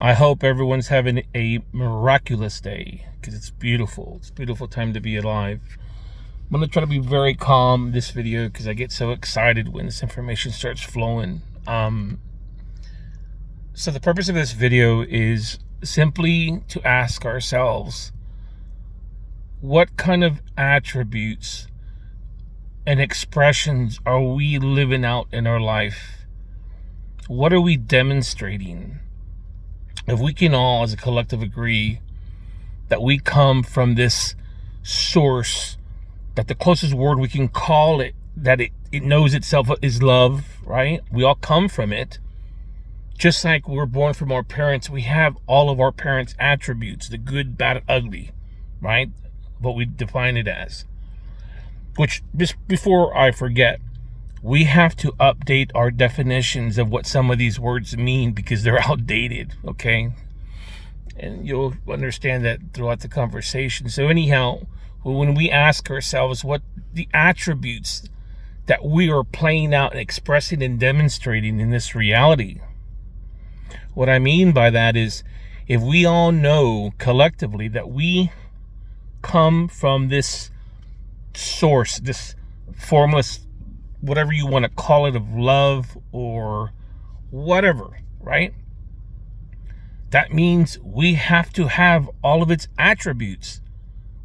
I hope everyone's having a miraculous day because it's beautiful. It's a beautiful time to be alive. I'm going to try to be very calm in this video because I get so excited when this information starts flowing. So the purpose of this video is simply to ask ourselves, what kind of attributes and expressions are we living out in our life? What are we demonstrating? If we can all, as a collective, agree that we come from this source, that the closest word we can call it, that it knows itself is love, right? We all come from it. Just like we're born from our parents, we have all of our parents' attributes, the good, bad, and ugly, right? What we define it as. Which, just before I forget, we have to update our definitions of what some of these words mean because they're outdated, okay? And you'll understand that throughout the conversation. So anyhow, when we ask ourselves what the attributes that we are playing out and expressing and demonstrating in this reality, what I mean by that is, if we all know collectively that we come from this source, this formless, whatever you want to call it, of love or whatever, right? That means we have to have all of its attributes,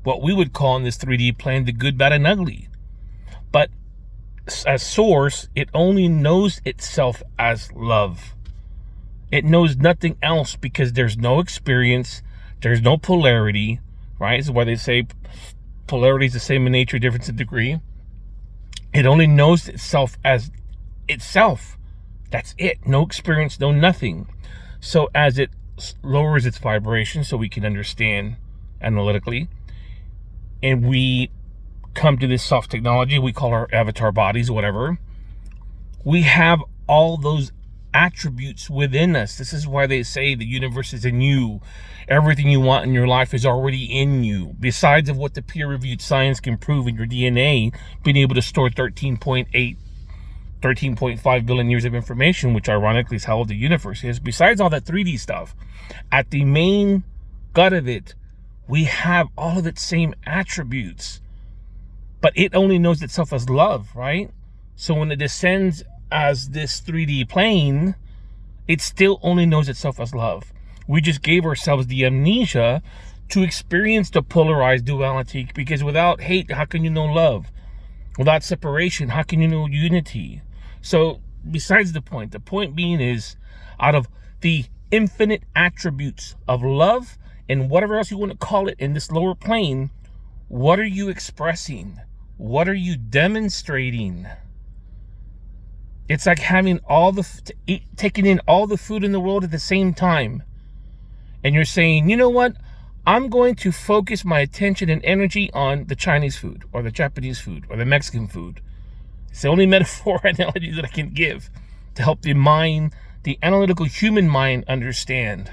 what we would call in this 3D plane, the good, bad, and ugly. But as source, it only knows itself as love. It knows nothing else because there's no experience, there's no polarity, right? This is why they say polarity is the same in nature, difference in degree. It only knows itself as itself. That's it. No experience, no nothing. So as it lowers its vibration, so we can understand analytically, and we come to this soft technology we call our avatar bodies, whatever, we have all those attributes within us. This is why they say the universe is in you. Everything you want in your life is already in you. Besides of what the peer-reviewed science can prove in your DNA, being able to store 13.5 billion years of information, which ironically is how old the universe is. Besides all that 3D stuff, at the main gut of it, we have all of its same attributes. But it only knows itself as love, right? So when it descends as this 3D plane, it still only knows itself as love. We just gave ourselves the amnesia to experience the polarized duality, because without hate, how can you know love? Without separation, how can you know unity? So besides the point being is, out of the infinite attributes of love and whatever else you want to call it in this lower plane, what are you expressing? What are you demonstrating? It's like having taking in all the food in the world at the same time. And you're saying, you know what? I'm going to focus my attention and energy on the Chinese food or the Japanese food or the Mexican food. It's the only metaphor analogy that I can give to help the mind, the analytical human mind, understand.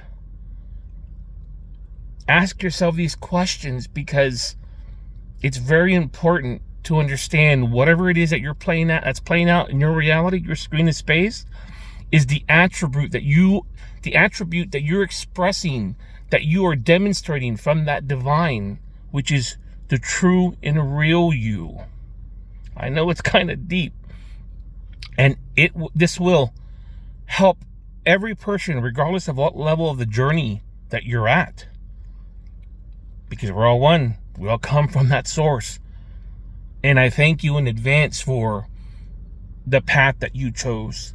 Ask yourself these questions because it's very important to understand whatever it is that you're playing at, that's playing out in your reality, your screen of space, is the attribute that you're expressing, that you are demonstrating from that divine, which is the true and real you. I know it's kind of deep, and this will help every person, regardless of what level of the journey that you're at, because we're all one. We all come from that source. And I thank you in advance for the path that you chose,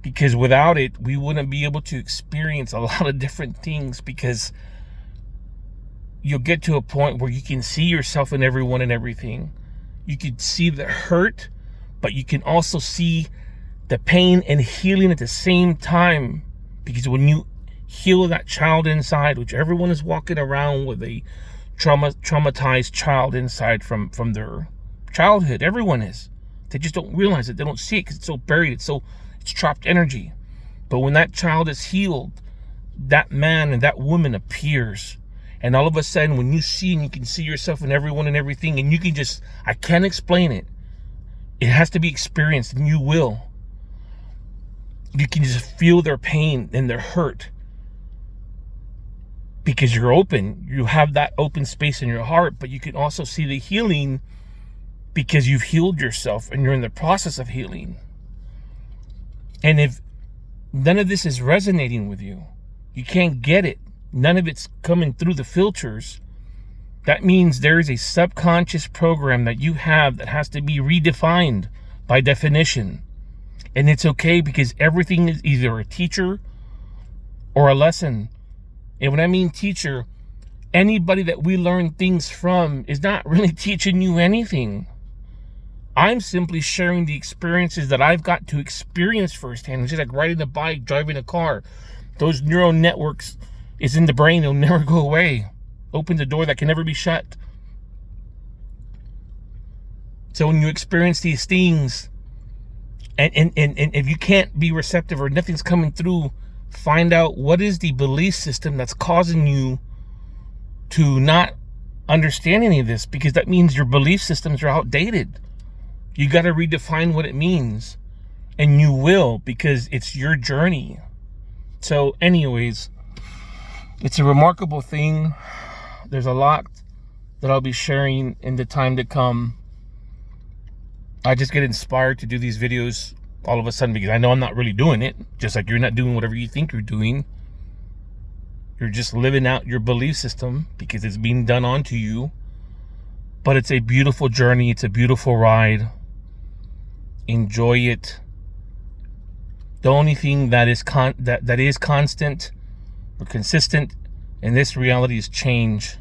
because without it, we wouldn't be able to experience a lot of different things, because you'll get to a point where you can see yourself in everyone and everything. You can see the hurt, but you can also see the pain and healing at the same time, because when you heal that child inside, which everyone is walking around with a traumatized child inside from their childhood. Everyone is. They just don't realize it. They don't see it because it's so buried. It's trapped energy. But when that child is healed, that man and that woman appears. And all of a sudden, when you see and you can see yourself in everyone and everything, and you can just, I can't explain it. It has to be experienced, and you will. You can just feel their pain and their hurt. because you're open. You have that open space in your heart, but you can also see the healing because you've healed yourself and you're in the process of healing. And if none of this is resonating with you, you can't get it, none of it's coming through the filters, that means there is a subconscious program that you have that has to be redefined by definition. And it's okay, because everything is either a teacher or a lesson. And when I mean teacher, anybody that we learn things from is not really teaching you anything. I'm simply sharing the experiences that I've got to experience firsthand. It's just like riding a bike, driving a car. Those neural networks is in the brain. They'll never go away. Open the door that can never be shut. So when you experience these things, and if you can't be receptive or nothing's coming through, find out what is the belief system that's causing you to not understand any of this, because that means your belief systems are outdated. You got to redefine what it means, and you will, because it's your journey. So anyways, it's a remarkable thing. There's a lot that I'll be sharing in the time to come. I just get inspired to do these videos all of a sudden because I know I'm not really doing it. Just like you're not doing whatever you think you're doing. You're just living out your belief system because it's being done onto you. But it's a beautiful journey. It's a beautiful ride. Enjoy it. The only thing that is that is constant or consistent in this reality is change.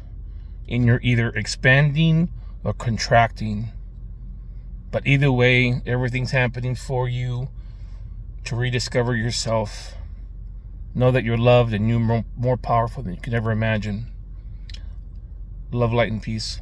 And you're either expanding or contracting. But either way, everything's happening for you to rediscover yourself. Know that you're loved and you're more powerful than you could ever imagine. Love, light, and peace.